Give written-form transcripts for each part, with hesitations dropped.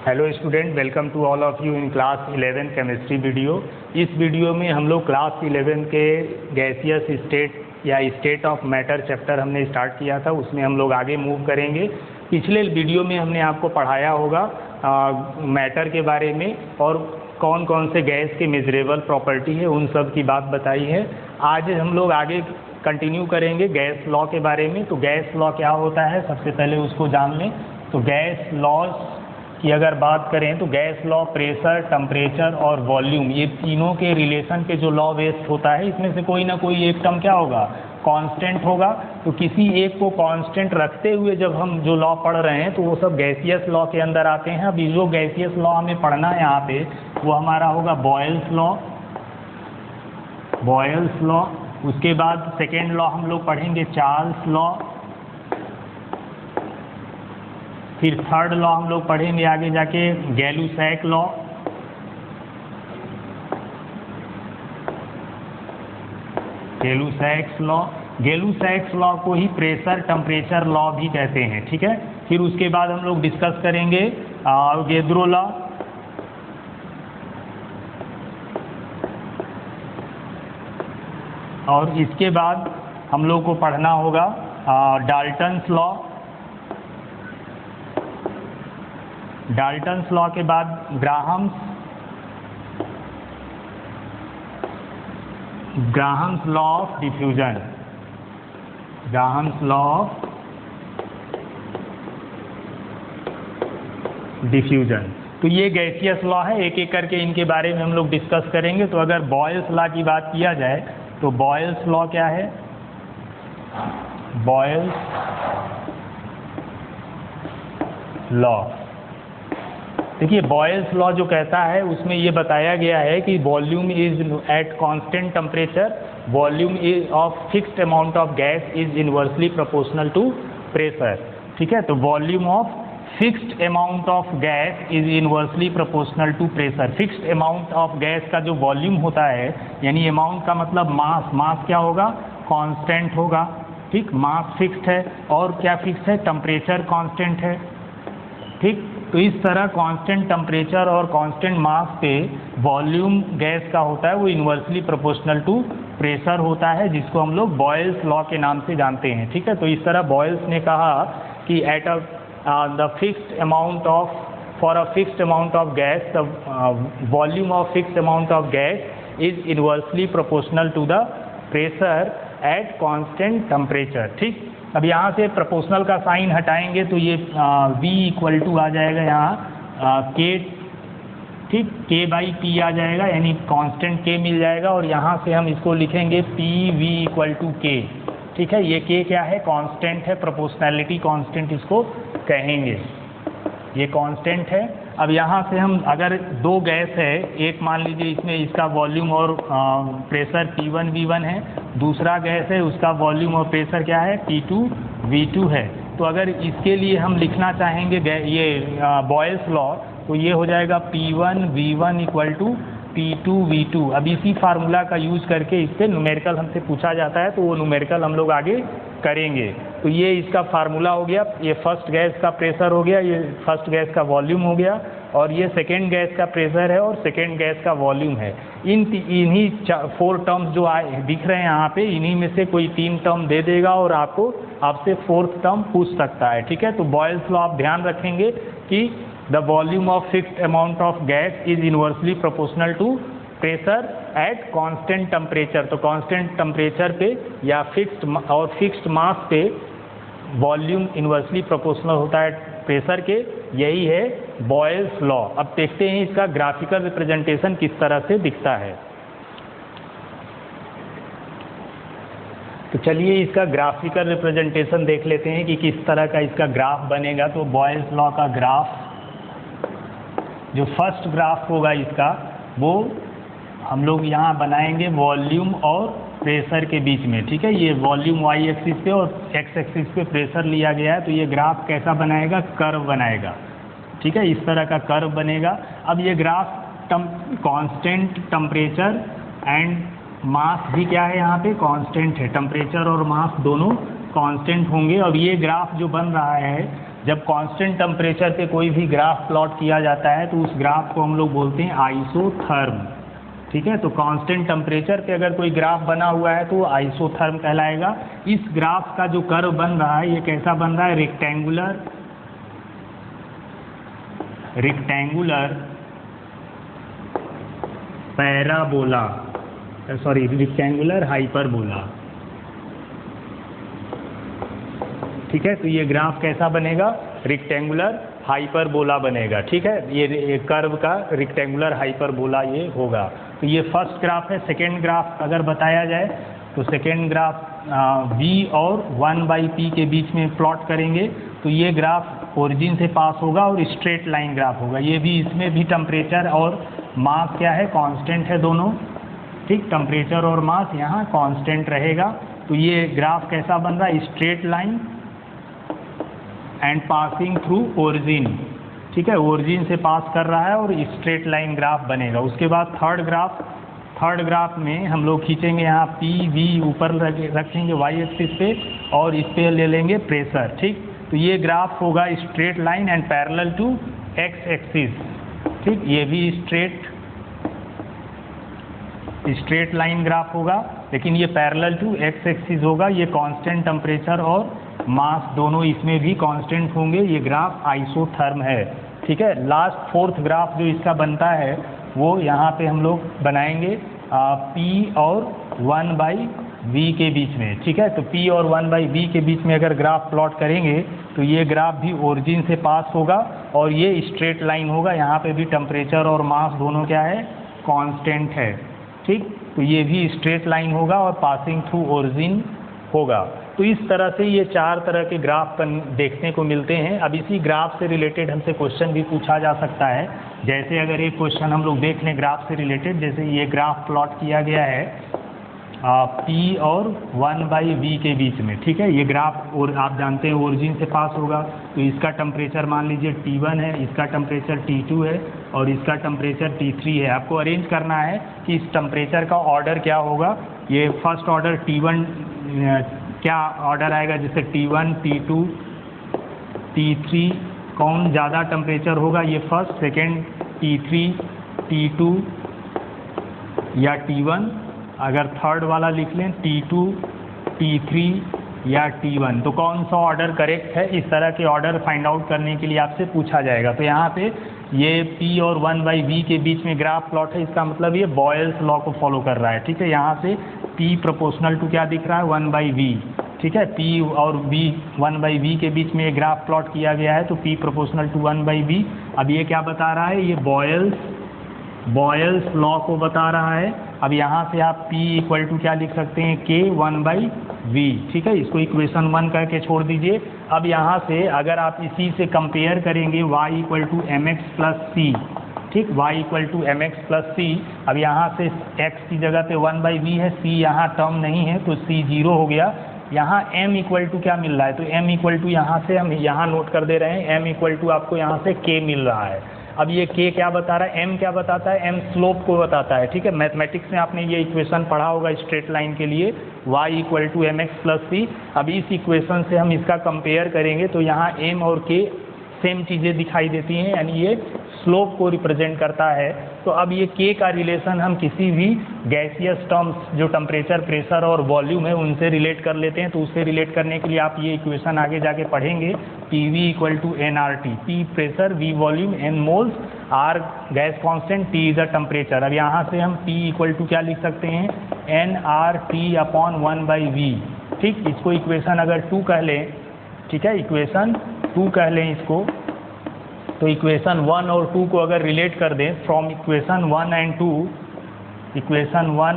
Hello student, welcome to all of you in class 11 chemistry video. इस video में हम लोग क्लास 11 के गैसियस स्टेट या स्टेट ऑफ मैटर चैप्टर हमने स्टार्ट किया था, उसमें हम लोग आगे मूव करेंगे। पिछले वीडियो में हमने आपको पढ़ाया होगा मैटर के बारे में और कौन कौन से गैस के मेजरेबल प्रॉपर्टी है, उन सब की बात बताई है। आज हम लोग आगे कंटिन्यू करेंगे गैस लॉ के बारे में। तो गैस लॉ क्या होता है, सबसे पहले उसको जान लें। तो गैस लॉ की अगर बात करें तो गैस लॉ प्रेशर, टेम्परेचर और वॉल्यूम, ये तीनों के रिलेशन पे जो लॉ बेस्ड होता है, इसमें से कोई ना कोई एक टर्म क्या होगा, कांस्टेंट होगा। तो किसी एक को कांस्टेंट रखते हुए जब हम जो लॉ पढ़ रहे हैं तो वो सब गैसियस लॉ के अंदर आते हैं। अभी जो गैसियस लॉ हमें पढ़ना है यहाँ पे वो हमारा होगा बॉयल्स लॉ। उसके बाद सेकेंड लॉ हम लोग पढ़ेंगे चार्ल्स लॉ। फिर थर्ड लॉ हम लोग पढ़ेंगे आगे जाके गैलुसैक लॉ। गैलुसैक्स लॉ को ही प्रेशर टेम्परेचर लॉ भी कहते हैं, ठीक है। फिर उसके बाद हम लोग डिस्कस करेंगे अवोगाद्रो लॉ। और इसके बाद हम लोग को पढ़ना होगा डाल्टन्स लॉ के बाद ग्राहम्स लॉ ऑफ डिफ्यूजन। तो ये गैसियस लॉ है, एक एक करके इनके बारे में हम लोग डिस्कस करेंगे। तो अगर बॉयल्स लॉ की बात किया जाए तो बॉयल्स लॉ क्या है, बॉयल्स लॉ, देखिए बॉयल्स लॉ जो कहता है उसमें ये बताया गया है कि volume is at constant temperature, volume is of fixed amount of gas is inversely proportional to pressure, ठीक है। तो volume of fixed amount of gas is inversely proportional to pressure. Fixed amount of gas का जो volume होता है, यानी amount का मतलब मास क्या होगा, कांस्टेंट होगा, ठीक। मास फिक्स्ड है और क्या फिक्स्ड है, टेम्परेचर कांस्टेंट है, ठीक। तो इस तरह कांस्टेंट टेम्परेचर और कांस्टेंट मास पे वॉल्यूम गैस का होता है वो इन्वर्सली प्रोपोर्शनल टू प्रेशर होता है, जिसको हम लोग बॉयल्स लॉ के नाम से जानते हैं, ठीक है। तो इस तरह बॉयल्स ने कहा कि at the fixed amount of for a fixed amount of gas the volume of fixed amount of gas is inversely proportional to the pressure at constant temperature, ठीक। अब यहाँ से प्रोपोर्शनल का साइन हटाएंगे तो ये V इक्वल टू आ जाएगा यहाँ K, ठीक, K/P आ जाएगा, यानी कांस्टेंट K मिल जाएगा। और यहाँ से हम इसको लिखेंगे PV इक्वल टू K, ठीक है। ये K क्या है, कांस्टेंट है, प्रोपोर्शनैलिटी कांस्टेंट इसको कहेंगे, ये कांस्टेंट है। अब यहाँ से हम अगर दो गैस है, एक मान लीजिए इसमें इसका वॉल्यूम और प्रेशर P1 V1 है, दूसरा गैस है उसका वॉल्यूम और प्रेशर क्या है, P2 V2 है। तो अगर इसके लिए हम लिखना चाहेंगे ये बॉयल्स लॉ, तो ये हो जाएगा P1 V1 equal to P2 V2। अब इसी फार्मूला का यूज करके इस पर न्यूमेरिकल हमसे पूछा जाता है, तो वो न्यूमेरिकल हम लोग आगे करेंगे। तो ये इसका फार्मूला हो गया, ये फर्स्ट गैस का प्रेशर हो गया, ये फर्स्ट गैस का वॉल्यूम हो गया, और ये सेकेंड गैस का प्रेशर है और सेकेंड गैस का वॉल्यूम है। इन्हीं 4 टर्म्स जो दिख रहे हैं यहाँ पे, इन्हीं में से कोई 3 टर्म दे देगा और आपसे 4th टर्म पूछ सकता है, ठीक है। तो बॉयल्स लॉ आप ध्यान रखेंगे कि the volume of fixed amount of gas is inversely proportional to pressure at constant temperature. तो कांस्टेंट टेम्परेचर पे या फिक्स्ड मास पे वॉल्यूम इनवर्सली प्रोपोर्शनल होता है प्रेशर के, यही है बॉयल्स लॉ। अब देखते हैं इसका ग्राफिकल रिप्रेजेंटेशन किस तरह से दिखता है। तो चलिए इसका ग्राफिकल रिप्रेजेंटेशन देख लेते हैं कि किस तरह का इसका ग्राफ बनेगा। तो बॉयल्स लॉ का ग्राफ, जो फर्स्ट ग्राफ होगा इसका, वो हम लोग यहाँ बनाएंगे वॉल्यूम और प्रेशर के बीच में, ठीक है। ये वॉल्यूम y एक्सिस पे और x एक्सिस पे प्रेशर लिया गया है। तो ये ग्राफ कैसा बनाएगा, कर्व बनाएगा, ठीक है, इस तरह का कर्व बनेगा। अब ये graph constant temperature and mass भी क्या है, यहाँ पे कांस्टेंट है, टेम्परेचर और मास दोनों कांस्टेंट होंगे। और ये ग्राफ जो बन रहा है जब कांस्टेंट टेम्परेचर पे कोई भी ग्राफ प्लॉट किया जाता है तो उस ग्राफ को हम लोग बोलते हैं आइसोथर्म। ठीक है, तो कांस्टेंट टेम्परेचर पे अगर कोई ग्राफ बना हुआ है तो आइसोथर्म कहलाएगा। इस ग्राफ का जो कर्व बन रहा है ये कैसा बन रहा है? Rectangular parabola, sorry rectangular hyperbola. ठीक है, तो ये ग्राफ कैसा बनेगा? रेक्टेंगुलर हाइपरबोला बनेगा। ठीक है, ये कर्व का रेक्टेंगुलर हाइपरबोला ये होगा। तो ये फर्स्ट ग्राफ है। सेकेंड ग्राफ अगर बताया जाए तो सेकेंड ग्राफ v और 1/p के बीच में प्लॉट करेंगे तो ये ग्राफ ओरिजिन से पास होगा और स्ट्रेट लाइन ग्राफ होगा। ये भी, इसमें भी टेम्परेचर और मास क्या है? कांस्टेंट है दोनों। ठीक, टेम्परेचर और मास यहाँ कांस्टेंट रहेगा। तो ये ग्राफ कैसा बन रहा है? Straight line and passing through origin. ठीक है, ओरिजिन से पास कर रहा है और स्ट्रेट लाइन ग्राफ बनेगा। उसके बाद थर्ड ग्राफ में हम लोग खींचेंगे यहाँ पी वी ऊपर रखेंगे वाई एक्सिस पे और इस पे ले लेंगे प्रेशर। ठीक, तो ये ग्राफ होगा straight line and parallel to X axis. ठीक, ये भी स्ट्रेट लाइन ग्राफ होगा लेकिन ये पैरेलल टू एक्स एक्सिस होगा। ये कांस्टेंट टेम्परेचर और मास दोनों इसमें भी कांस्टेंट होंगे। ये ग्राफ आइसोथर्म है। ठीक है, लास्ट फोर्थ ग्राफ जो इसका बनता है वो यहाँ पे हम लोग बनाएंगे P और 1/v के बीच में। ठीक है, तो P और 1/v के बीच में अगर ग्राफ प्लॉट करेंगे तो ये ग्राफ भी ओरिजिन से पास होगा और ये स्ट्रेट लाइन होगा। यहाँ पे भी टेम्परेचर और मास दोनों क्या है? कांस्टेंट है। ठीक, तो ये भी स्ट्रेट लाइन होगा और पासिंग थ्रू ओरिजिन होगा। तो इस तरह से ये चार तरह के ग्राफ देखने को मिलते हैं। अब इसी ग्राफ से रिलेटेड हमसे क्वेश्चन भी पूछा जा सकता है। जैसे अगर एक क्वेश्चन हम लोग देख लें ग्राफ से रिलेटेड, जैसे ये ग्राफ प्लॉट किया गया है P और 1/v के बीच में। ठीक है, ये ग्राफ और आप जानते हैं ओरिजिन से पास होगा तो इसका टेम्परेचर मान लीजिए T1 है, इसका टेम्परेचर T2 है और इसका टेम्परेचर T3 है। आपको अरेंज करना है कि इस टेम्परेचर का ऑर्डर क्या होगा। ये फर्स्ट ऑर्डर T1 क्या ऑर्डर आएगा, जैसे T1, T2, T3 कौन ज़्यादा टेम्परेचर होगा? ये फर्स्ट, सेकेंड, T3, T2 या T1। अगर थर्ड वाला लिख लें T2, T3 या T1, तो कौन सा ऑर्डर करेक्ट है? इस तरह के ऑर्डर फाइंड आउट करने के लिए आपसे पूछा जाएगा। तो यहाँ पे ये P और 1/v के बीच में ग्राफ प्लॉट है, इसका मतलब ये बॉयल्स लॉ को फॉलो कर रहा है। ठीक है, यहाँ से P प्रोपोर्शनल टू क्या दिख रहा है? 1/v। ठीक है, P और V 1/v के बीच में ये ग्राफ प्लॉट किया गया है तो P प्रोपोर्शनल टू 1/v। अब ये क्या बता रहा है? ये बॉयल्स लॉ को बता रहा है। अब यहाँ से आप P इक्वल टू क्या लिख सकते हैं? K 1/v। ठीक है, इसको इक्वेशन 1 करके छोड़ दीजिए। अब यहाँ से अगर आप इसी से कंपेयर करेंगे y equal to mx plus c। ठीक, y equal to mx plus c। अब यहाँ से x की जगह पे 1/v है, c यहाँ टर्म नहीं है तो c 0 हो गया। यहाँ m इक्वल टू क्या मिल रहा है? तो m इक्वल टू यहाँ से हम यहाँ नोट कर दे रहे हैं, m इक्वल टू आपको यहाँ से k मिल रहा है। अब ये k क्या बता रहा है? m क्या बताता है? m स्लोप को बताता है। ठीक है, मैथमेटिक्स में आपने ये इक्वेशन पढ़ा होगा स्ट्रेट लाइन के लिए, y equal to mx plus c। अब इस इक्वेशन से हम इसका कंपेयर करेंगे तो यहाँ m और k सेम चीज़ें दिखाई देती हैं, यानी ये स्लोप को रिप्रेजेंट करता है। तो अब ये k का रिलेशन हम किसी भी गैसियस टर्म्स जो टेम्परेचर, प्रेशर और वॉल्यूम है उनसे रिलेट कर लेते हैं। तो उससे रिलेट करने के लिए आप ये इक्वेशन आगे जाके पढ़ेंगे, PV equal to nRT। P pressure, V volume, N moles, R gas constant, T is the temperature. अब यहाँ से हम P इक्वल टू क्या लिख सकते हैं? nRT upon 1/v। ठीक, इसको इक्वेशन अगर 2 कह लें, ठीक है, इक्वेशन 2 कह लें इसको, तो इक्वेशन 1 और 2 को अगर रिलेट कर दें फ्रॉम इक्वेशन 1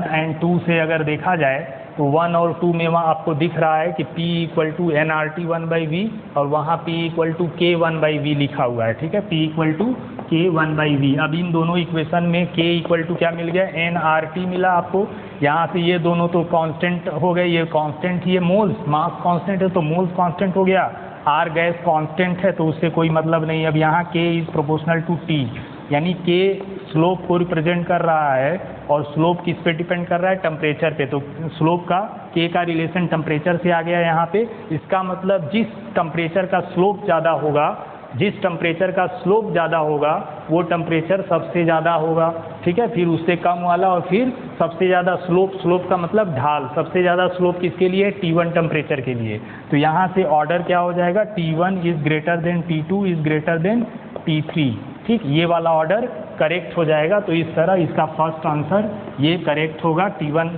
एंड 2 से अगर देखा जाए तो 1 और 2 में वहाँ आपको दिख रहा है कि P equal to nRT 1/v और वहाँ P equal to K 1/v लिखा हुआ है। ठीक है, P equal to K 1/v। अब इन दोनों इक्वेशन में K इक्वल टू क्या मिल गया? nRT मिला आपको। यहाँ से ये दोनों तो कांस्टेंट हो गए, ये कांस्टेंट ही है, मोल्स, मास कांस्टेंट है तो मोल्स कांस्टेंट हो गया। R गैस कांस्टेंट है तो उससे कोई मतलब नहीं। अब यहाँ K is proportional to T, यानी के स्लोप को रिप्रेजेंट कर रहा है और स्लोप किस पे डिपेंड कर रहा है, टेम्परेचर पे। तो स्लोप का के का रिलेशन टेम्परेचर से आ गया यहाँ पे। इसका मतलब जिस टेम्परेचर का स्लोप ज़्यादा होगा, जिस टेम्परेचर का स्लोप ज़्यादा होगा वो टेम्परेचर सबसे ज़्यादा होगा, ठीक है। फिर उससे कम वाला और फिर सबसे ज़्यादा स्लोप, स्लोप का मतलब ढाल, सबसे ज़्यादा स्लोप किसके लिए, T1 टेम्परेचर के लिए। तो यहाँ से ऑर्डर क्या हो जाएगा, T1 is greater than T2 is greater than T3, ठीक, ये वाला ऑर्डर करेक्ट हो जाएगा। तो इस तरह इसका फर्स्ट आंसर ये करेक्ट होगा, T1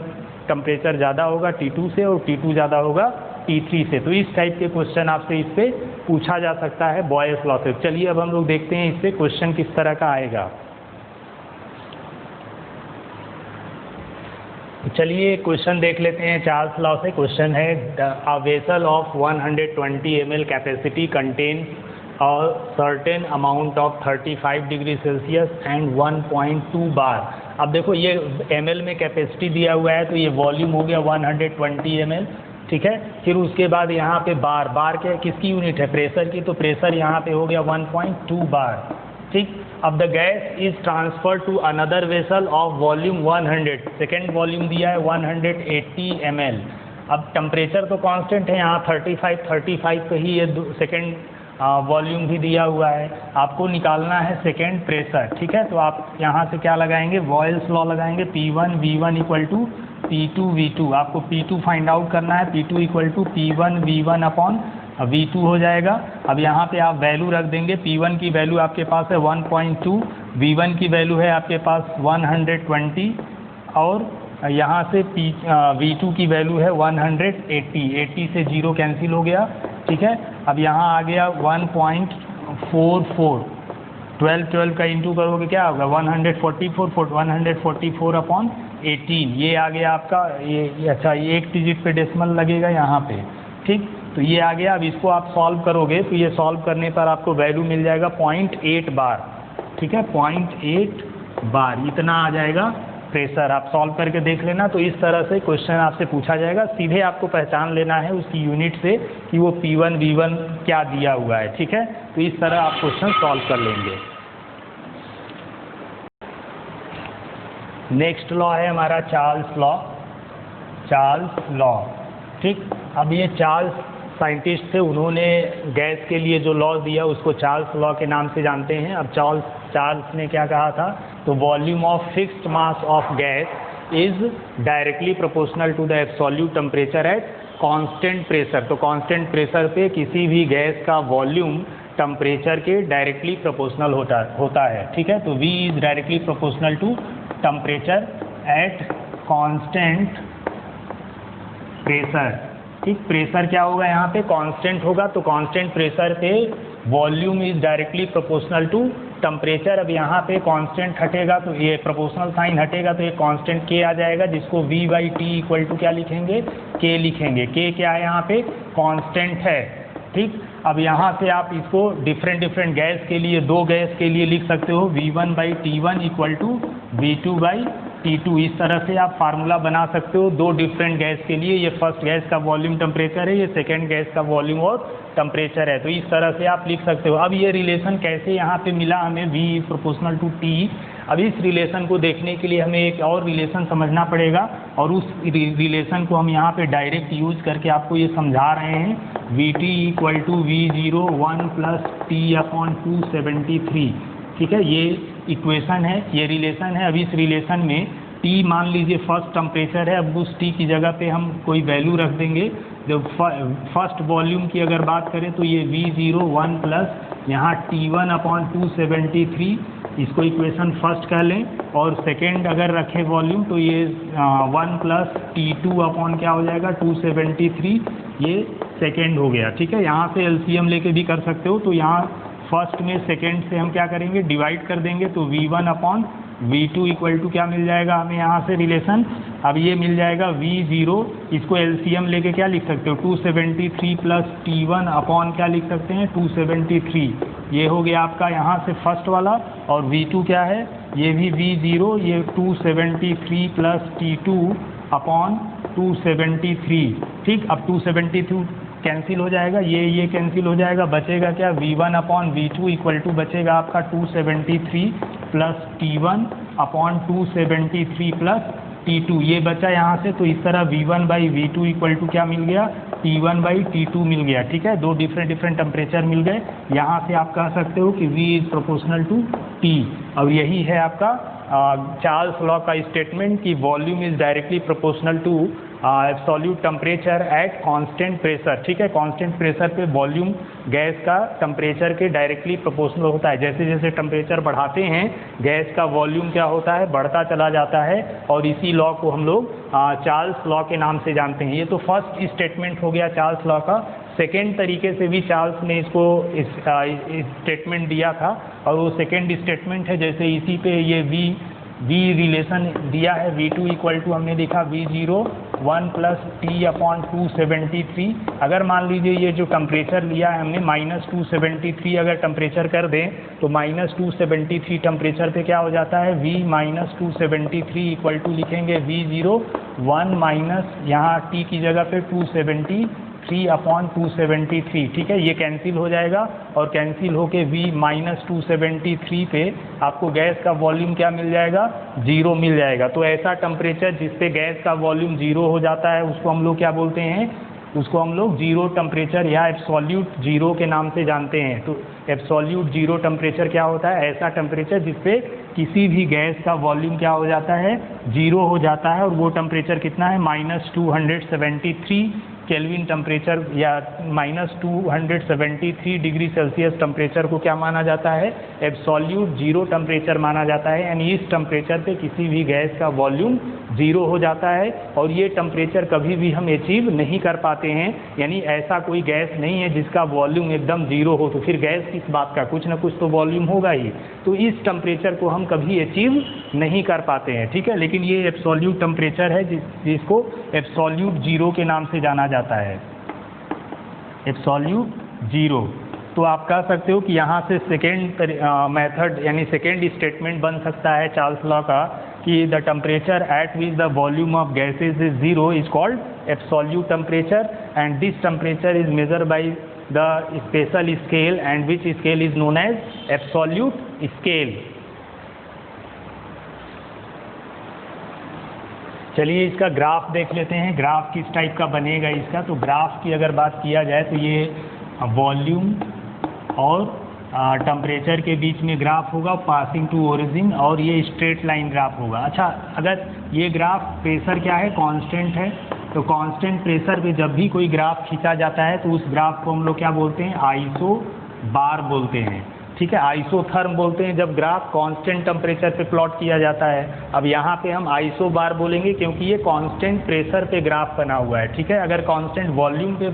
टेम्परेचर ज़्यादा होगा T2 से और T2 ज़्यादा होगा T3 से। तो इस टाइप के क्वेश्चन आपसे इस पे पूछा जा सकता है बॉयल्स लॉ से। चलिए अब हम लोग देखते हैं इस पे क्वेश्चन किस तरह का आएगा। चलिए क्वेश्चन देख लेते हैं चार्ल्स लॉ से। क्वेश्चन है a vessel of 120 ml capacity contain a certain amount of 35 degree Celsius and 1.2 बार। अब देखो ये ml में कैपेसिटी दिया हुआ है तो ये वॉल्यूम हो गया 120 ml, ठीक है। फिर उसके बाद यहाँ पे बार, बार के किसकी यूनिट है, प्रेशर की, तो प्रेशर यहाँ पे हो गया 1.2 बार, ठीक। अब the gas is transfer to another vessel of volume 100, second volume दिया है 180 ml। अब टेम्परेचर तो कांस्टेंट है यहाँ 35 पे ही ये सेकेंड वॉल्यूम भी दिया हुआ है। आपको निकालना है सेकेंड प्रेशर, ठीक है। तो आप यहाँ से क्या लगाएंगे, बॉयल्स लॉ लगाएंगे, P1 V1 equal to P2 V2। आपको P2 फाइंड आउट करना है, P2 equal to P1 V1 upon V2 हो जाएगा। अब यहाँ पे आप वैल्यू रख देंगे, P1 की वैल्यू आपके पास है 1.2, V1 की वैल्यू है आपके पास 120 और यहाँ से V2 की वैल्यू है 180, 80 से 0 कैंसिल हो गया, ठीक है। अब यहाँ आ गया 1.44, 12 का इंटू करोगे क्या होगा 144 अपॉन 18, ये आ गया आपका ये अच्छा, ये एक डिजिट पे डेसिमल लगेगा यहाँ पे, ठीक। तो ये आ गया। अब इसको आप सॉल्व करोगे तो ये सॉल्व करने पर आपको वैल्यू मिल जाएगा 0.8 बार, ठीक है, 0.8 बार इतना आ जाएगा प्रेशर। आप सॉल्व करके देख लेना। तो इस तरह से क्वेश्चन आपसे पूछा जाएगा, सीधे आपको पहचान लेना है उसकी यूनिट से कि वो P1 V1 क्या दिया हुआ है, ठीक है। तो इस तरह आप क्वेश्चन सॉल्व कर लेंगे। नेक्स्ट लॉ है हमारा चार्ल्स लॉ, ठीक। अब ये चार्ल्स साइंटिस्ट थे, उन्होंने गैस के लिए जो लॉ दिया उसको चार्ल्स लॉ के नाम से जानते हैं। अब चार्ल्स ने क्या कहा था, तो volume of fixed mass of gas is directly proportional to the absolute temperature at constant pressure. तो कांस्टेंट प्रेशर पे किसी भी गैस का वॉल्यूम टेम्परेचर के डायरेक्टली प्रोपोर्शनल होता है, ठीक है। तो V is directly proportional to temperature at constant pressure, ठीक। प्रेशर क्या होगा यहाँ पे, कांस्टेंट होगा। तो कांस्टेंट प्रेशर पे volume is directly proportional to temperature. अब यहाँ पे कांस्टेंट हटेगा तो ये प्रोपोर्शनल साइन हटेगा तो ये कांस्टेंट K आ जाएगा, जिसको V/T इक्वल टू क्या लिखेंगे, K लिखेंगे। K क्या है यहाँ पे, कांस्टेंट है, ठीक। अब यहाँ से आप इसको डिफरेंट गैस के लिए, दो गैस के लिए लिख सकते हो, V1/T1 इक्वल टू V2/T2। इस तरह से आप फार्मूला बना सकते हो दो डिफरेंट गैस के लिए। ये फर्स्ट गैस का वॉल्यूम टेम्परेचर है, ये सेकेंड गैस का वॉल्यूम और टेम्परेचर है। तो इस तरह से आप लिख सकते हो। अब ये रिलेशन कैसे यहाँ पे मिला हमें, V is proportional to T। अब इस रिलेशन को देखने के लिए हमें एक और रिलेशन समझना पड़ेगा और उस रिलेशन को हम यहाँ पे डायरेक्ट यूज करके आपको ये समझा रहे हैं। VT equal to V0 1 plus T upon 273, ठीक है। ये इक्वेशन है, ये रिलेशन है। अब इस रिलेशन में T मान लीजिए फर्स्ट टेम्परेचर है, अब उस T की जगह पे हम कोई वैल्यू रख देंगे। जब फर्स्ट वॉल्यूम की अगर बात करें तो ये V0 1 प्लस यहाँ T1 अपॉन 273, इसको इक्वेशन फर्स्ट कह लें। और सेकेंड अगर रखें वॉल्यूम तो ये 1 प्लस T2 अपॉन क्या हो जाएगा 273, ये सेकेंड हो गया, ठीक है। यहाँ से LCM लेके भी कर सकते हो। तो यहाँ फर्स्ट में सेकेंड से हम क्या करेंगे, डिवाइड कर देंगे। तो V1 upon V2 equal to क्या मिल जाएगा हमें यहाँ से रिलेशन। अब ये मिल जाएगा V0, इसको LCM लेके क्या लिख सकते हो 273 प्लस T1 अपॉन क्या लिख सकते हैं 273, ये हो गया आपका यहाँ से फर्स्ट वाला। और V2 क्या है, ये भी V0, ये 273 प्लस T2 अपॉन 273, ठीक। अब कैंसिल हो जाएगा, ये कैंसिल हो जाएगा, बचेगा क्या V1 upon V2 equal to बचेगा आपका 273 plus T1 upon 273 plus T2, ये बचा यहाँ से। तो इस तरह V1 by V2 equal to क्या मिल गया, T1 बाई T2 मिल गया। ठीक है, दो डिफरेंट टेम्परेचर मिल गए। यहाँ से आप कह सकते हो कि V is proportional to T, और यही है आपका चार्ल्स लॉ का स्टेटमेंट कि volume is directly proportional to absolute temperature at constant pressure. ठीक है, कांस्टेंट प्रेशर पे वॉल्यूम गैस का टेम्परेचर के डायरेक्टली प्रोपोर्शनल होता है। जैसे जैसे टेम्परेचर बढ़ाते हैं गैस का वॉल्यूम क्या होता है, बढ़ता चला जाता है, और इसी लॉ को हम लोग चार्ल्स लॉ के नाम से जानते हैं। ये तो फर्स्ट स्टेटमेंट हो गया चार्ल्स लॉ का। सेकेंड तरीके से भी चार्ल्स ने इसको इस स्टेटमेंट दिया था, और वो सेकेंड स्टेटमेंट है जैसे इसी पे ये V रिलेशन दिया है, V2 इक्वल टू हमने देखा V01 प्लस T अपॉन 273। अगर मान लीजिए ये जो टेम्परेचर लिया है हमने -273 अगर टेम्परेचर कर दें तो -273 टेम्परेचर पे क्या हो जाता है, V माइनस 273 इक्वल टू लिखेंगे V01 माइनस यहाँ T की जगह पे 273 अपॉन 273। ठीक है, ये कैंसिल हो जाएगा, और कैंसिल होके V माइनस 273 पे आपको गैस का वॉल्यूम क्या मिल जाएगा, 0 मिल जाएगा। तो ऐसा टेम्परेचर जिसपे गैस का वॉल्यूम 0 हो जाता है उसको हम लोग क्या बोलते हैं, उसको हम लोग जीरो टेम्परेचर या एब्सोल्यूट जीरो के नाम से जानते हैं। तो एब्सोल्यूट जीरो टेम्परेचर क्या होता है, ऐसा टेम्परेचर जिसपे किसी भी गैस का वॉल्यूम क्या हो जाता है, 0 हो जाता है। और वो टेम्परेचर कितना है, -273 केल्विन टेम्परेचर या -273 डिग्री सेल्सियस टेम्परेचर को क्या माना जाता है, एब्सोल्यूट जीरो टेम्परेचर माना जाता है। यानी इस टेम्परेचर पे किसी भी गैस का वॉल्यूम 0 हो जाता है, और ये टेम्परेचर कभी भी हम अचीव नहीं कर पाते हैं। यानी ऐसा कोई गैस नहीं है जिसका वॉल्यूम एकदम 0 हो, तो फिर गैस किस बात का, कुछ ना कुछ तो वॉल्यूम होगा ही। तो इस टेम्परेचर को हम कभी अचीव नहीं कर पाते हैं। ठीक है, लेकिन ये एब्सोल्यूट टेम्परेचर है जिसको एब्सोल्यूट जीरो के नाम से जाना जाता है, एब्सोल्यूट जीरो। तो आप कह सकते हो कि यहाँ से सेकेंड मेथड यानी सेकेंड स्टेटमेंट बन सकता है चार्ल्स लॉ का कि the temperature at which the volume of gases is 0 is called absolute temperature, and this temperature is measure by the special scale, and which scale is known as absolute scale. चलिए इसका graph देख लेते हैं, graph किस type का बनेगा इसका। तो ग्राफ की अगर बात किया जाए तो ये वॉल्यूम और टेम्परेचर के बीच में ग्राफ होगा पासिंग टू ओरिजिन, और ये स्ट्रेट लाइन ग्राफ होगा। अच्छा, अगर ये ग्राफ प्रेशर क्या है, कांस्टेंट है, तो कांस्टेंट प्रेशर पे जब भी कोई ग्राफ खींचा जाता है तो उस ग्राफ को हम लोग क्या बोलते हैं, आइसो बार बोलते हैं। ठीक है, आइसोथर्म बोलते हैं जब ग्राफ कांस्टेंट टेम्परेचर पे प्लॉट किया जाता है। अब यहाँ पे हम आइसो बार बोलेंगे क्योंकि ये कांस्टेंट प्रेशर पे ग्राफ बना हुआ है। ठीक है, अगर कांस्टेंट वॉल्यूम पे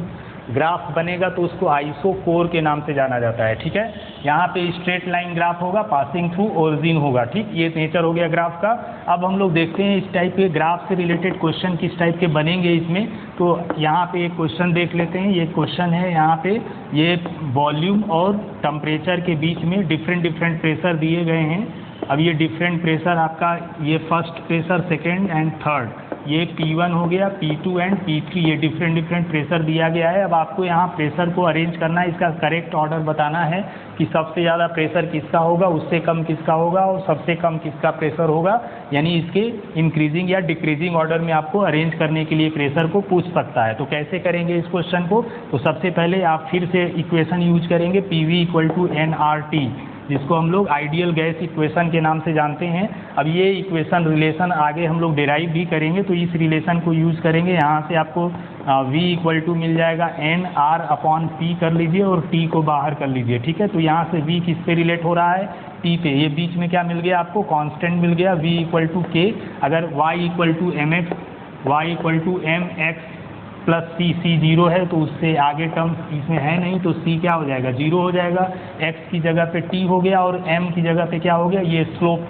ग्राफ बनेगा तो उसको आइसो कोर के नाम से जाना जाता है। ठीक है, यहाँ पे स्ट्रेट लाइन ग्राफ होगा, पासिंग थ्रू ओरिजिन होगा। ठीक, ये नेचर हो गया ग्राफ का। अब हम लोग देखते हैं इस टाइप के ग्राफ से रिलेटेड क्वेश्चन किस टाइप के बनेंगे इसमें। तो यहाँ पे एक क्वेश्चन देख लेते हैं। ये क्वेश्चन है, यहाँ पे ये वॉल्यूम और टेम्परेचर के बीच में डिफरेंट प्रेशर दिए गए हैं। अब ये डिफरेंट प्रेशर आपका, ये first pressure, second and third, ये P1 हो गया, P2 एंड P3, ये डिफरेंट प्रेशर दिया गया है। अब आपको यहाँ प्रेशर को अरेंज करना है, इसका करेक्ट ऑर्डर बताना है कि सबसे ज़्यादा प्रेशर किसका होगा, उससे कम किसका होगा, और सबसे कम किसका प्रेशर होगा। यानी इसके इंक्रीजिंग या डिक्रीजिंग ऑर्डर में आपको अरेंज करने के लिए प्रेशर को पूछ सकता है। तो कैसे करेंगे इस क्वेश्चन को, तो सबसे पहले आप फिर से इक्वेशन यूज करेंगे PV इक्वल टू nRT, जिसको हम लोग आइडियल गैस इक्वेशन के नाम से जानते हैं। अब ये इक्वेशन रिलेशन आगे हम लोग डिराइव भी करेंगे, तो इस रिलेशन को यूज़ करेंगे। यहाँ से आपको V इक्वल टू मिल जाएगा NR अपॉन P कर लीजिए और T को बाहर कर लीजिए। ठीक है, तो यहाँ से V किस पे रिलेट हो रहा है, T पे। ये बीच में क्या मिल गया आपको, कांस्टेंट मिल गया V इक्वल टू K। अगर Y equal to MX, Y equal to MX plus C 0 है तो उससे आगे टर्म इसमें है नहीं, तो C क्या हो जाएगा, 0 हो जाएगा। X की जगह पे T हो गया, और M की जगह पे क्या हो गया, ये स्लोप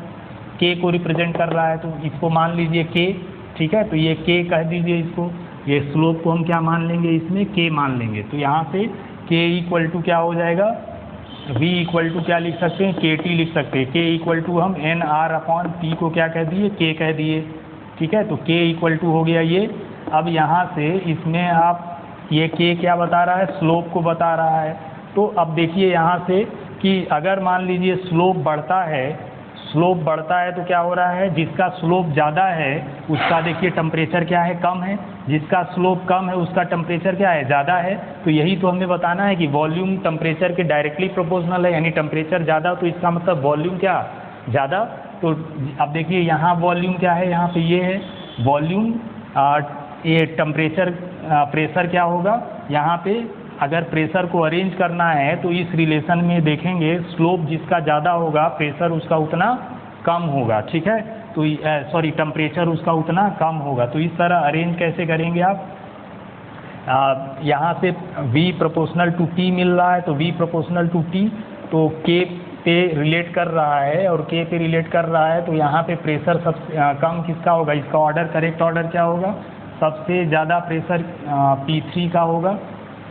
K को रिप्रेजेंट कर रहा है, तो इसको मान लीजिए K। ठीक है, तो ये K कह दीजिए इसको, ये स्लोप को हम क्या मान लेंगे, इसमें K मान लेंगे। तो यहाँ से K इक्वल टू क्या हो जाएगा, V इक्वल टू क्या लिख सकते हैं, KT लिख सकते हैं। K इक्वल टू हम NR अपॉन P को क्या कह दिए, K कह दिए। ठीक है, तो K इक्वल टू हो गया ये। अब यहाँ से इसमें आप ये के क्या बता रहा है, स्लोप को बता रहा है। तो अब देखिए यहाँ से कि अगर मान लीजिए स्लोप बढ़ता है तो क्या हो रहा है, जिसका स्लोप ज़्यादा है उसका देखिए टेम्परेचर क्या है, कम है, जिसका स्लोप कम है उसका टेम्परेचर क्या है, ज़्यादा है। तो यही तो हमें बताना है कि वॉल्यूम टेम्परेचर के डायरेक्टली प्रोपोर्शनल है, यानी टेम्परेचर ज़्यादा तो इसका मतलब वॉल्यूम क्या ज़्यादा। तो अब देखिए यहाँ वॉल्यूम क्या है, यहाँ पे ये है वॉल्यूम, ये टेम्परेचर प्रेशर क्या होगा, यहाँ पे अगर प्रेशर को अरेंज करना है तो इस रिलेशन में देखेंगे स्लोप जिसका ज़्यादा होगा प्रेशर उसका उतना कम होगा, ठीक है। तो सॉरी टेम्परेचर उसका उतना कम होगा। तो इस तरह अरेंज कैसे करेंगे आप, यहाँ से V प्रोपोर्शनल टू T मिल रहा है तो V प्रोपोर्शनल टू T तो K पे रिलेट कर रहा है और K पे रिलेट कर रहा है, तो यहाँ पे प्रेशर सबसे कम किसका होगा, इसका ऑर्डर करेक्ट ऑर्डर क्या होगा, सबसे ज़्यादा प्रेशर P3 का होगा,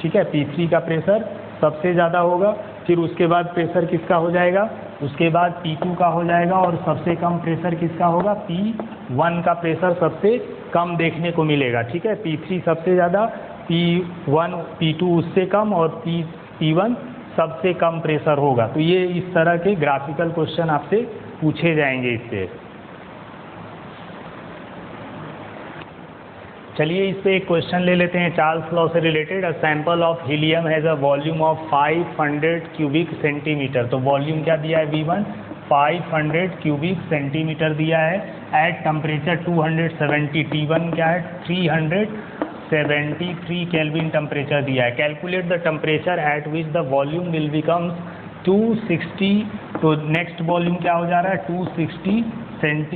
ठीक है। P3 का प्रेशर सबसे ज़्यादा होगा, फिर उसके बाद प्रेशर किसका हो जाएगा, उसके बाद P2 का हो जाएगा और सबसे कम प्रेशर किसका होगा, P1 का प्रेशर सबसे कम देखने को मिलेगा, ठीक है। P3 सबसे ज़्यादा, P1 P2 उससे कम और P1 सबसे कम प्रेशर होगा। तो ये इस तरह के ग्राफिकल क्वेश्चन आपसे पूछे जाएंगे इससे। चलिए इस पे एक क्वेश्चन ले लेते हैं चार्ल्स लॉ से related. A sample of helium has a volume of 500 cubic centimetre. तो वॉल्यूम क्या दिया है V1, 500 क्यूबिक सेंटीमीटर दिया है। एट टेम्परेचर 270, T1 क्या है 373 केल्विन टेम्परेचर दिया है। Calculate the temperature at which the volume will becomes 260। तो नेक्स्ट वॉल्यूम क्या हो जा रहा है 260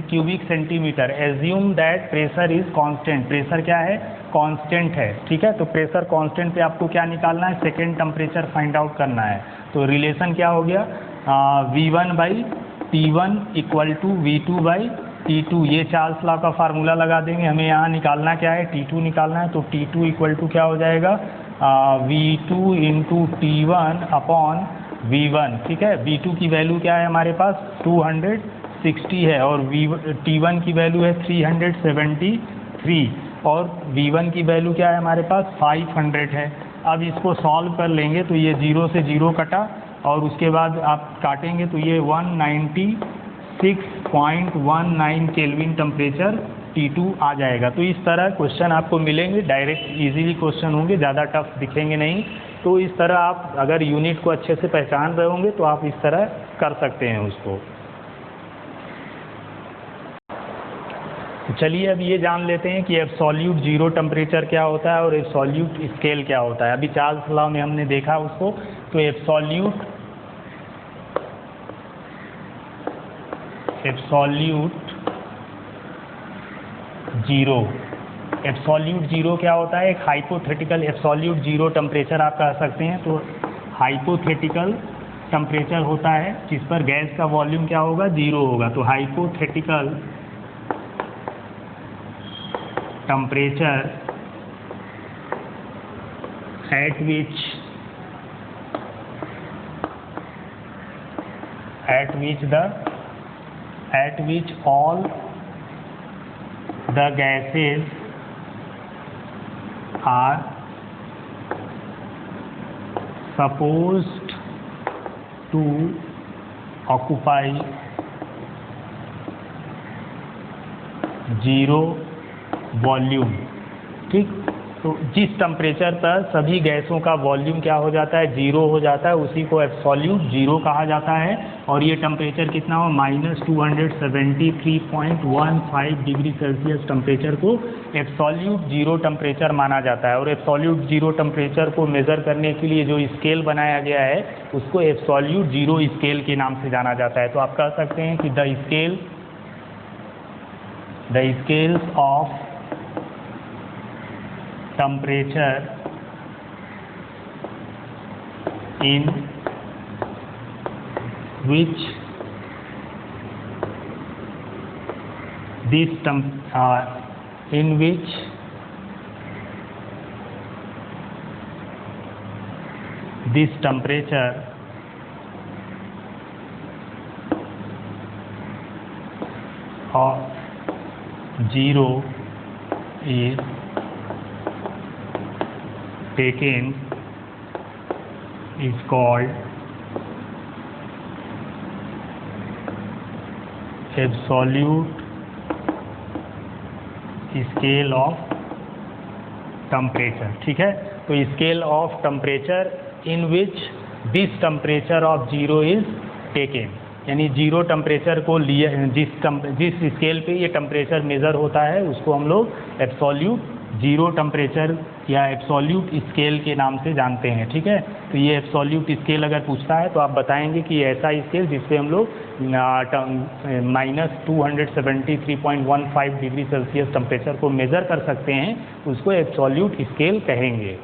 cubic centimetre. Assume that pressure is constant. Pressure क्या है, कांस्टेंट है, ठीक है। तो प्रेशर कांस्टेंट पे आपको क्या निकालना है, सेकेंड टेम्परेचर फाइंड आउट करना है। तो रिलेशन क्या हो गया, V1 by T1 equal to V2 by T2। ये चार्ल्स लॉ का फार्मूला लगा देंगे। हमें यहाँ निकालना क्या है, T2 निकालना है। तो T2 इक्वल टू क्या हो जाएगा, V2 into T1 upon V1, ठीक है। V2 की वैल्यू क्या है हमारे पास 260 है और T1 की वैल्यू है 373 और V1 की वैल्यू क्या है हमारे पास 500 है। अब इसको सॉल्व कर लेंगे तो ये 0 से 0 कटा और उसके बाद आप काटेंगे तो ये 196.19 केल्विन टेम्परेचर T2 आ जाएगा। तो इस तरह क्वेश्चन आपको मिलेंगे, डायरेक्ट इजीली क्वेश्चन होंगे, ज़्यादा टफ दिखेंगे नहीं। तो इस तरह आप अगर यूनिट को अच्छे से पहचान रहे होंगे तो आप इस तरह कर सकते हैं उसको। चलिए अब ये जान लेते हैं कि एब्सोल्यूट जीरो टेम्परेचर क्या होता है और एब्सोल्यूट स्केल क्या होता है। अभी चार्ल्स लॉ में हमने देखा उसको। तो एब्सोल्यूट जीरो क्या होता है, एक हाइपोथेटिकल एब्सोल्यूट जीरो टेम्परेचर आप कह सकते हैं। तो हाइपोथेटिकल टेम्परेचर होता है जिस पर गैस का वॉल्यूम क्या होगा, जीरो होगा। तो hypothetical temperature at which all the gases are supposed to occupy zero volume, ठीक। तो जिस टेम्परेचर पर सभी गैसों का वॉल्यूम क्या हो जाता है, जीरो हो जाता है, उसी को एब्सोल्यूट जीरो कहा जाता है। और ये टेम्परेचर कितना हो, -273.15 डिग्री सेल्सियस टेम्परेचर को एब्सोल्यूट जीरो टेम्परेचर माना जाता है। और एब्सोल्यूट जीरो टेम्परेचर को मेज़र करने के लिए जो स्केल बनाया गया है उसको एब्सोल्यूट जीरो स्केल के नाम से जाना जाता है। तो आप कह सकते हैं कि the scales of temperature in which this temperature of zero is taken is called absolute scale of temperature। ठीक है, तो scale of temperature in which this temperature of zero is taken, यानी जीरो टेम्परेचर को लिया, जिस scale पे ये temperature measure होता है उसको हम लोग एब्सोल्यूट जीरो टेम्परेचर या एब्सोल्यूट स्केल के नाम से जानते हैं। ठीक है, तो ये एब्सोल्यूट स्केल अगर पूछता है तो आप बताएंगे कि ऐसा स्केल जिससे हम लोग -273.15 डिग्री सेल्सियस टेम्परेचर को मेज़र कर सकते हैं, उसको एब्सोल्यूट स्केल कहेंगे।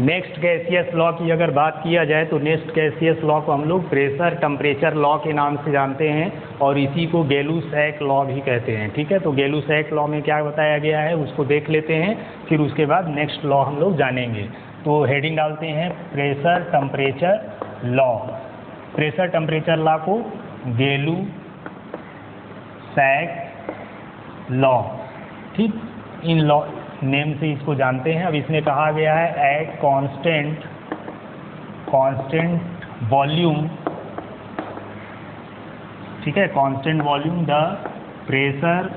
नेक्स्ट गैसियस लॉ की अगर बात किया जाए तो नेक्स्ट गैसियस लॉ को हम लोग प्रेशर टेम्परेचर लॉ के नाम से जानते हैं और इसी को गेलू-सैक लॉ भी कहते हैं। ठीक है, तो गेलू-सैक लॉ में क्या बताया गया है उसको देख लेते हैं, फिर उसके बाद नेक्स्ट लॉ हम लोग जानेंगे। तो हेडिंग डालते हैं pressure temperature law. Pressure temperature law को गेलू-सैक लॉ, ठीक, इन लॉ नेम से इसको जानते हैं। अब इसमें कहा गया है एट कांस्टेंट वॉल्यूम, ठीक है, constant volume the pressure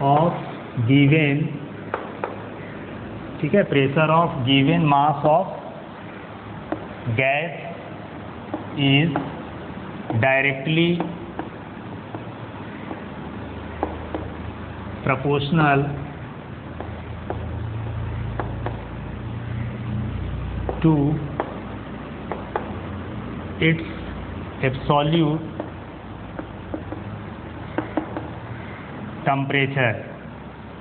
of given, ठीक है, pressure of given mass of gas is directly proportional to its absolute temperature।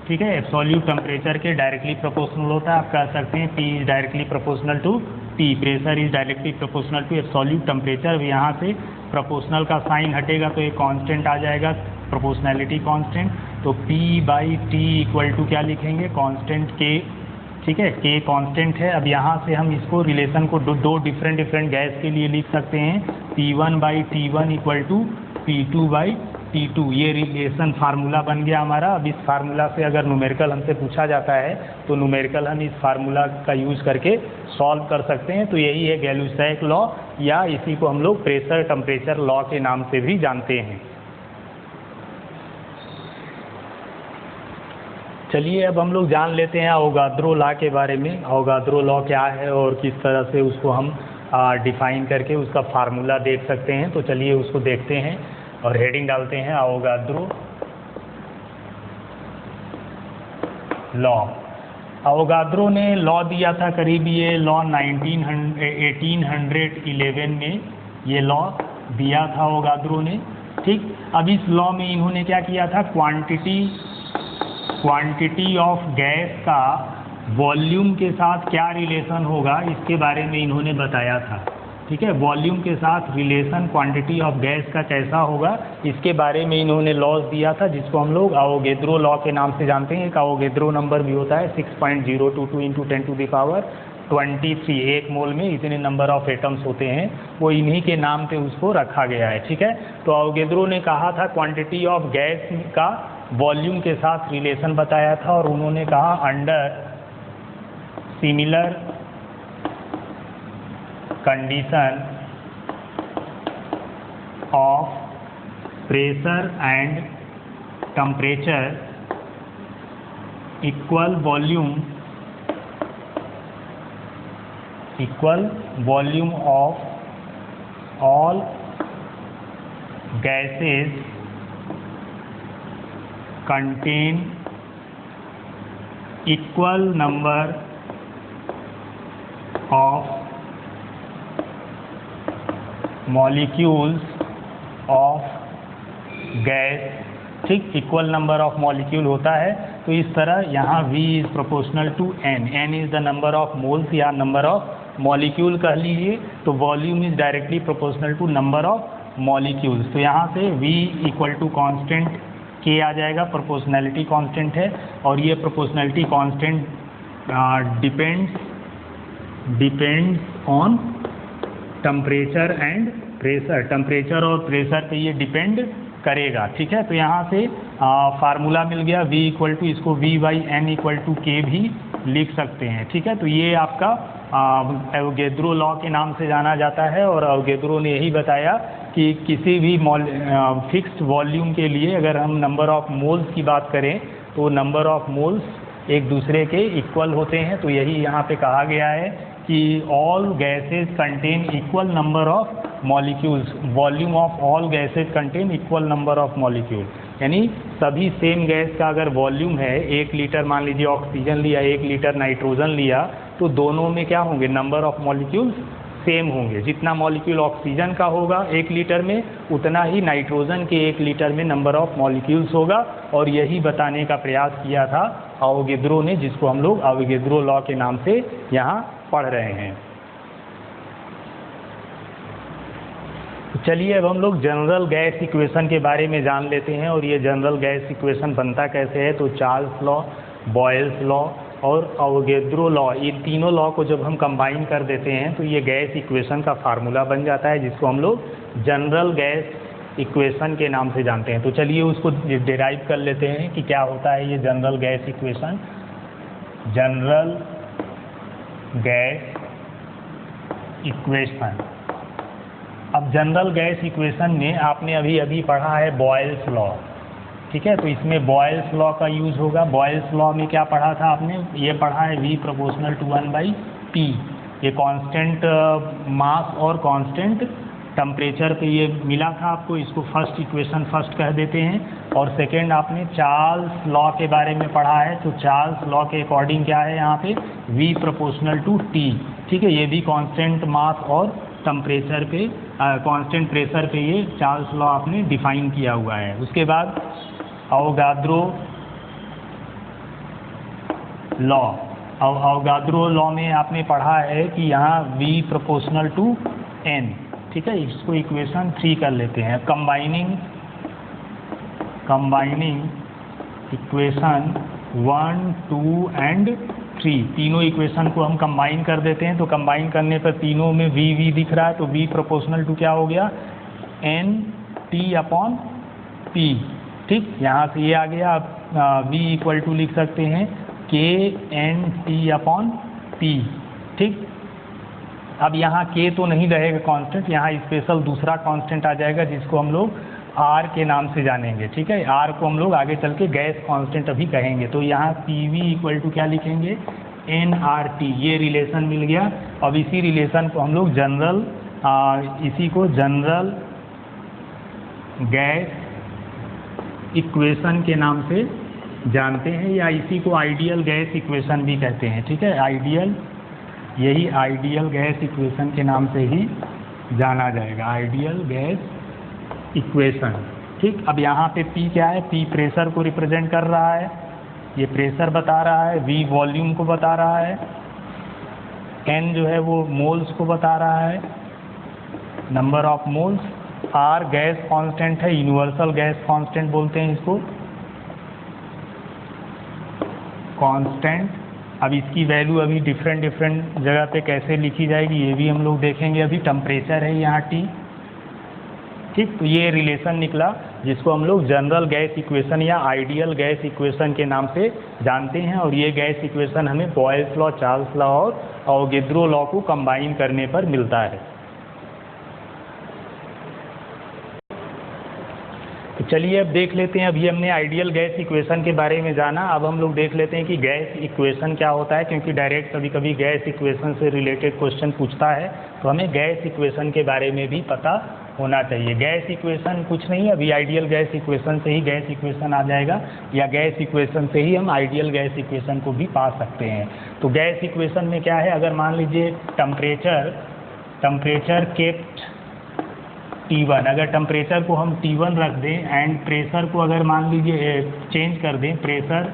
ठीक है, एब्सोल्यूट टेम्परेचर के डायरेक्टली प्रोपोर्शनल होता है। आप कह सकते हैं P is directly proportional to T, pressure is directly proportional to absolute temperature. यहाँ से प्रोपोर्शनल का साइन हटेगा तो एक कांस्टेंट आ जाएगा, प्रोपोर्शनैलिटी कांस्टेंट। तो P/T इक्वल टू क्या लिखेंगे, कांस्टेंट K। ठीक है, K कांस्टेंट है। अब यहाँ से हम इसको रिलेशन को दो डिफरेंट गैस के लिए लिख सकते हैं, P1/T1 इक्वल टू P2/T2। ये रिलेशन फार्मूला बन गया हमारा। अब इस फार्मूला से अगर न्यूमेरिकल हमसे पूछा जाता है तो न्यूमेरिकल हम इस फार्मूला का यूज़ करके सॉल्व कर सकते हैं। तो यही है गेलू-सैक लॉ, या इसी को हम लोग प्रेशर टेम्परेचर लॉ के नाम से भी जानते हैं। चलिए अब हम लोग जान लेते हैं अवोगाद्रो लॉ के बारे में। अवोगाद्रो लॉ क्या है और किस तरह से उसको हम डिफाइन करके उसका फार्मूला देख सकते हैं। तो चलिए उसको देखते हैं और हेडिंग डालते हैं अवोगाद्रो लॉ। अवोगाद्रो ने लॉ दिया था करीब, ये लॉ 1811 में ये लॉ दिया था अवोगाद्रो ने। ठीक, अब इस लॉ में इन्होंने क्या किया था, क्वांटिटी ऑफ गैस का वॉल्यूम के साथ क्या रिलेशन होगा इसके बारे में इन्होंने बताया था। ठीक है, वॉल्यूम के साथ रिलेशन क्वांटिटी ऑफ गैस का कैसा होगा इसके बारे में इन्होंने लॉज दिया था, जिसको हम लोग अवोगाद्रो लॉ के नाम से जानते हैं। एक अवोगाद्रो नंबर भी होता है 6.022 × 10⁻23। एक मोल में इतने नंबर ऑफ एटम्स होते हैं, वो इन्हीं के नाम पे उसको रखा गया है। ठीक है, तो अवोगाद्रो ने कहा था क्वांटिटी ऑफ गैस का वॉल्यूम के साथ रिलेशन बताया था, और उन्होंने कहा under similar condition of pressure and temperature equal volume of all gases contain equal number of molecules of gas। ठीक, इक्वल नंबर ऑफ मॉलिक्यूल होता है। तो इस तरह यहाँ V is proportional to N, N is the number of moles या number of molecule कह लीजिए। तो volume is directly proportional to number of molecules. तो यहाँ से V equal to constant K आ जाएगा, प्रोपोर्शनैलिटी कांस्टेंट है, और ये proportionality constant depends on temperature and pressure. Temperature और प्रेशर पे ये डिपेंड करेगा। ठीक है, तो यहाँ से फार्मूला मिल गया V इक्वल टू, इसको V/N इक्वल टू K भी लिख सकते हैं। ठीक है, तो ये आपका अवोगैड्रो लॉ के नाम से जाना जाता है। और अवोगैड्रो ने यही बताया कि किसी भी फिक्स्ड वॉल्यूम के लिए अगर हम नंबर ऑफ मोल्स की बात करें तो नंबर ऑफ मोल्स एक दूसरे के इक्वल होते हैं। तो यही यहाँ पे कहा गया है कि all gases contain equal number of molecules, volume of all gases contain equal number of molecule, यानी सभी सेम गैस का अगर वॉल्यूम है 1 लीटर, मान लीजिए ऑक्सीजन लिया, 1 लीटर नाइट्रोजन लिया, तो दोनों में क्या होंगे, नंबर ऑफ मॉलिक्यूल्स सेम होंगे। जितना मॉलिक्यूल ऑक्सीजन का होगा 1 लीटर में, उतना ही नाइट्रोजन के 1 लीटर में नंबर ऑफ मॉलिक्यूल्स होगा। और यही बताने का प्रयास किया था अवोगैड्रो ने, जिसको हम लोग अवोगैड्रो लॉ के नाम से यहाँ पढ़ रहे हैं। चलिए अब हम लोग जनरल गैस इक्वेशन के बारे में जान लेते हैं। और ये जनरल गैस इक्वेशन बनता कैसे है, तो चार्ल्स लॉ, बॉयल्स लॉ और अवोगैड्रो लॉ, ये तीनों लॉ को जब हम कंबाइन कर देते हैं तो ये गैस इक्वेशन का फार्मूला बन जाता है, जिसको हम लोग जनरल गैस इक्वेशन के नाम से जानते हैं। तो चलिए उसको डिराइव कर लेते हैं कि क्या होता है ये general gas equation. General gas equation, अब जनरल गैस इक्वेशन में आपने अभी अभी पढ़ा है बॉयल्स लॉ, ठीक है, तो इसमें बॉयल्स लॉ का यूज़ होगा। बॉयल्स लॉ में क्या पढ़ा था आपने, ये पढ़ा है V प्रोपोर्शनल टू 1/P, ये कांस्टेंट मास और कांस्टेंट टेम्परेचर पे ये मिला था आपको, इसको फर्स्ट इक्वेशन फर्स्ट कह देते हैं। और सेकेंड आपने चार्ल्स लॉ के बारे में पढ़ा है, तो चार्ल्स लॉ के अकॉर्डिंग क्या है यहाँ पे, V प्रोपोर्शनल टू T, ठीक है, ये भी कांस्टेंट मास और टेम्परेचर पे, कांस्टेंट प्रेशर पे ये चार्ल्स लॉ आपने डिफाइन किया हुआ है। उसके बाद अवोगाद्रो लॉ, अवोगाद्रो लॉ में आपने पढ़ा है कि यहाँ V प्रोपोर्शनल टू N, ठीक है, इसको इक्वेशन 3 कर लेते हैं। कंबाइनिंग इक्वेशन 1, 2 एंड 3, तीनों इक्वेशन को हम कंबाइन कर देते हैं। तो कंबाइन करने पर तीनों में V दिख रहा है, तो V प्रोपोर्शनल टू क्या हो गया, NT/P, ठीक, यहाँ से ये आ गया। अब V इक्वल टू लिख सकते हैं KNT/P, ठीक। अब यहाँ K तो नहीं रहेगा कांस्टेंट, यहाँ स्पेशल दूसरा कांस्टेंट आ जाएगा जिसको हम लोग R के नाम से जानेंगे, ठीक है। R को हम लोग आगे चल के गैस कांस्टेंट अभी कहेंगे। तो यहाँ PV इक्वल टू क्या लिखेंगे, nRT, ये रिलेशन मिल गया। अब इसी रिलेशन को हम लोग जनरल, इसी को जनरल गैस इक्वेशन के नाम से जानते हैं, या इसी को आइडियल गैस इक्वेशन भी कहते हैं, ठीक है। आइडियल, यही आइडियल गैस इक्वेशन के नाम से ही जाना जाएगा, आइडियल गैस इक्वेशन, ठीक। अब यहाँ पे P क्या है, P प्रेशर को रिप्रेजेंट कर रहा है, ये प्रेशर बता रहा है, V वॉल्यूम को बता रहा है, N जो है वो मोल्स को बता रहा है, number of moles, R gas constant है, यूनिवर्सल गैस कांस्टेंट बोलते हैं इसको, कांस्टेंट। अब इसकी वैल्यू अभी डिफरेंट जगह पे कैसे लिखी जाएगी ये भी हम लोग देखेंगे। अभी टेम्परेचर है यहाँ T, ठीक। तो ये रिलेशन निकला जिसको हम लोग जनरल गैस इक्वेशन या आइडियल गैस इक्वेशन के नाम से जानते हैं। और ये गैस इक्वेशन हमें बॉयल्स लॉ, चार्ल्स लॉ और अवोगैड्रो लॉ को कंबाइन करने पर मिलता है। तो चलिए अब देख लेते हैं, अभी हमने आइडियल गैस इक्वेशन के बारे में जाना, अब हम लोग देख लेते हैं कि गैस इक्वेशन क्या होता है, क्योंकि डायरेक्ट कभी कभी गैस इक्वेशन से रिलेटेड क्वेश्चन पूछता है, तो हमें गैस इक्वेशन के बारे में भी पता होना चाहिए। गैस इक्वेशन कुछ नहीं, अभी आइडियल गैस इक्वेशन से ही गैस इक्वेशन आ जाएगा, या गैस इक्वेशन से ही हम आइडियल गैस इक्वेशन को भी पा सकते हैं। तो गैस इक्वेशन में क्या है, अगर मान लीजिए टेम्परेचर केप्ट T1, अगर टेम्परेचर को हम T1 रख दें एंड प्रेशर को अगर मान लीजिए चेंज कर दें, pressure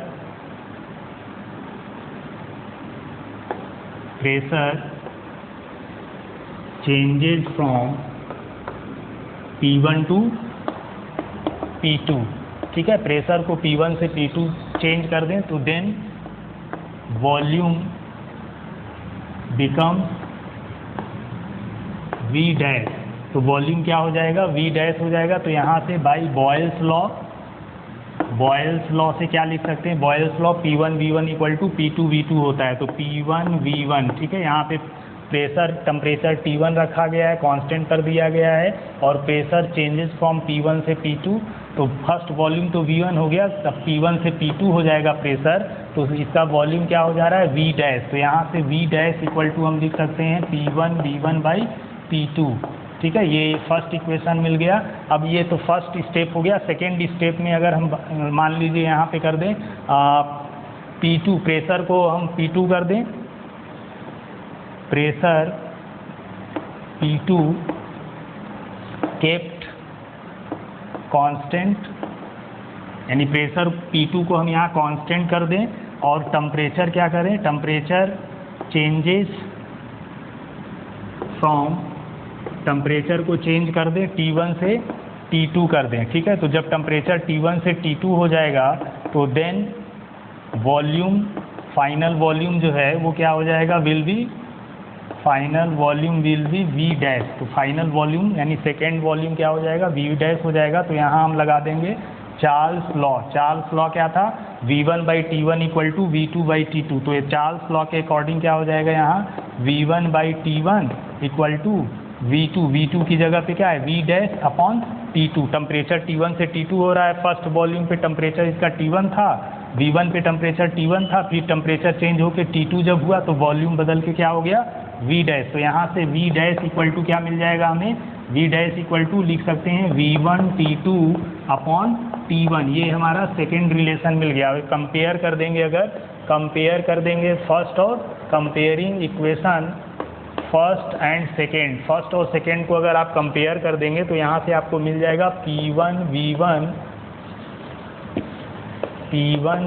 changes from P1 to P2, ठीक है, प्रेशर को P1 से P2 चेंज कर दें, तो then volume become V dash, तो वॉल्यूम क्या हो जाएगा, V डैश हो जाएगा। तो यहाँ से by Boyle's law Boyle's law से क्या लिख सकते हैं, Boyle's law P1 V1 equal to P2 V2 होता है, तो P1 V1, ठीक है। यहाँ पे प्रेशर टेम्परेचर T1 रखा गया है, कांस्टेंट कर दिया गया है, और प्रेशर चेंजेस फ्रॉम P1 से P2, तो फर्स्ट वॉल्यूम तो V1 हो गया, तब P1 से P2 हो जाएगा प्रेशर, तो इसका वॉल्यूम क्या हो जा रहा है, V डैश। तो यहाँ से V डैश इक्वल टू हम लिख सकते हैं P1 V1 बाई P2, ठीक है। ये फर्स्ट इक्वेशन मिल गया। अब ये तो फर्स्ट स्टेप हो गया। सेकेंड स्टेप में अगर हम मान लीजिए यहाँ पे कर दें P2, प्रेशर को हम P2 कर दें, प्रेशर P2 केप्ट कांस्टेंट, यानी प्रेशर P2 को हम यहाँ कांस्टेंट कर दें, और टेम्परेचर क्या करें, टेम्परेचर चेंजेस फ्रॉम, टेम्परेचर को चेंज कर दें T1 से T2 कर दें, ठीक है। तो जब टेम्परेचर T1 से T2 हो जाएगा तो देन वॉल्यूम, फाइनल वॉल्यूम जो है वो क्या हो जाएगा, will be, final volume will be V dash. तो फाइनल वॉल्यूम यानी सेकेंड वॉल्यूम क्या हो जाएगा, V डैश हो जाएगा। तो यहाँ हम लगा देंगे चार्ल्स लॉ। चार्ल्स लॉ क्या था, V1 by T1 equal to V2 by T2। तो ये चार्ल्स लॉ के अकॉर्डिंग क्या हो जाएगा, यहाँ V1 by T1 equal to V2, V2 की जगह पे क्या है, V dash upon T2। Temperature T1 से T2 हो रहा है, फर्स्ट वॉल्यूम पे टेम्परेचर इसका T1 था, V1 पे टेम्परेचर T1 था, फिर टेम्परेचर चेंज होकर T2 जब हुआ तो वॉल्यूम बदल के क्या हो गया, V डैश। तो यहाँ से V डैश इक्वल टू क्या मिल जाएगा हमें, V डैश इक्वल टू लिख सकते हैं V1 T2 अपॉन T1। ये हमारा सेकेंड रिलेशन मिल गया। कंपेयर कर देंगे, अगर कंपेयर कर देंगे फर्स्ट और comparing equation first and second, first और सेकेंड को अगर आप कंपेयर कर देंगे तो यहाँ से आपको मिल जाएगा P1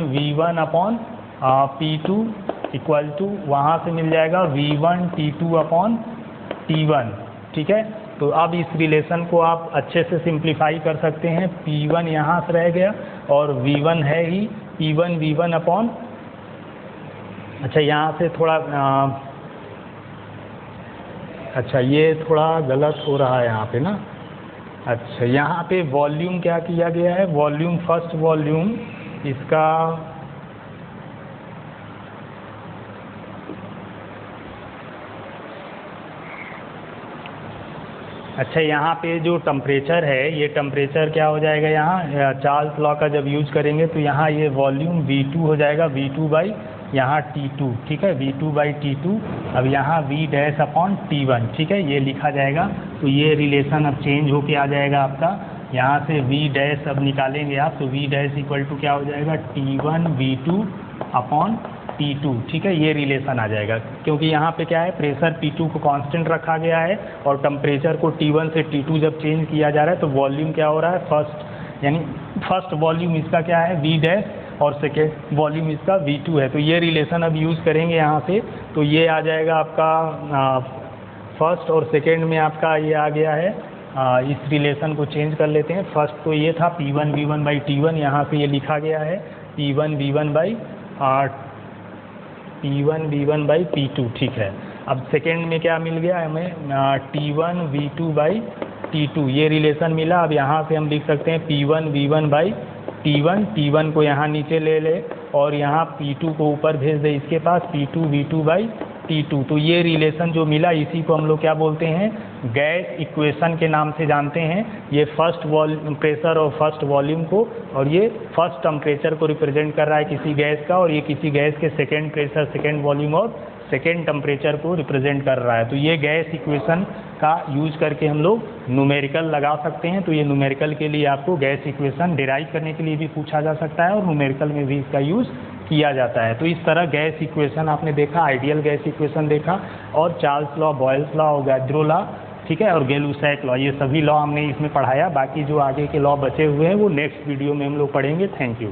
V1 upon P2 equal to, वहाँ से मिल जाएगा V1 T2 अपॉन T1, ठीक है। तो अब इस रिलेशन को आप अच्छे से सिंप्लीफाई कर सकते हैं। P1 यहाँ से रह गया और V1 है ही P1 V1 अपॉन, अच्छा यहाँ से थोड़ा अच्छा ये थोड़ा गलत हो रहा है यहाँ पे ना। अच्छा यहाँ पे वॉल्यूम क्या किया गया है, वॉल्यूम, फर्स्ट वॉल्यूम इसका, अच्छा यहाँ पे जो टेम्परेचर है, ये टेम्परेचर क्या हो जाएगा, यहाँ चार्ल्स लॉ का जब यूज करेंगे तो यहाँ ये वॉल्यूम V2 हो जाएगा, V2 बाई यहाँ T2, ठीक है, V2 बाई T2। अब यहाँ V डैश अपॉन T1, ठीक है, ये लिखा जाएगा। तो ये रिलेशन अब चेंज होके आ जाएगा आपका, यहाँ से V डैश अब निकालेंगे आप, तो V डैश इक्वल टू क्या हो जाएगा, T1 V2 अपॉन T2, ठीक है, ये रिलेशन आ जाएगा। क्योंकि यहाँ पे क्या है, प्रेशर P2 को कांस्टेंट रखा गया है और टेम्परेचर को T1 से T2 जब चेंज किया जा रहा है तो वॉल्यूम क्या हो रहा है, फर्स्ट, यानी फर्स्ट वॉल्यूम इसका क्या है V डैश और सेकेंड वॉल्यूम इसका V2 है। तो ये रिलेशन अब यूज़ करेंगे यहाँ से, तो ये आ जाएगा आपका फर्स्ट और सेकेंड में आपका ये आ गया है। इस रिलेशन को चेंज कर लेते हैं। फर्स्ट तो ये था P1 V1 बाई T1, यहाँ पे ये लिखा गया है P1 V1 बाई P2, ठीक है। अब सेकेंड में क्या मिल गया हमें, T1 V2 बाई T2, ये रिलेशन मिला। अब यहाँ से हम लिख सकते हैं P1 V1 बाई T1 को यहाँ नीचे ले ले और यहाँ P2 को ऊपर भेज दे इसके पास, P2 V2 बाई T2। तो ये रिलेशन जो मिला इसी को हम लोग क्या बोलते हैं, गैस इक्वेशन के नाम से जानते हैं। ये फर्स्ट प्रेशर और फर्स्ट वॉल्यूम को, और ये फर्स्ट टेम्परेचर को रिप्रेजेंट कर रहा है किसी गैस का, और ये किसी गैस के सेकेंड प्रेशर, सेकेंड वॉल्यूम और सेकेंड टेम्परेचर को रिप्रेजेंट कर रहा है। तो ये गैस इक्वेशन का यूज करके हम लोग न्यूमेरिकल लगा सकते हैं। तो ये न्यूमेरिकल के लिए आपको गैस इक्वेशन डिराइव करने के लिए भी पूछा जा सकता है और न्यूमेरिकल में भी इसका यूज़ किया जाता है। तो इस तरह गैस इक्वेशन आपने देखा, आइडियल गैस इक्वेशन देखा, और Charles law, Boyle's law, Avogadro law, ठीक है, और गैलुसैक लॉ, ये सभी लॉ हमने इसमें पढ़ाया। बाकी जो आगे के लॉ बचे हुए हैं वो नेक्स्ट वीडियो में हम लोग पढ़ेंगे। Thank you.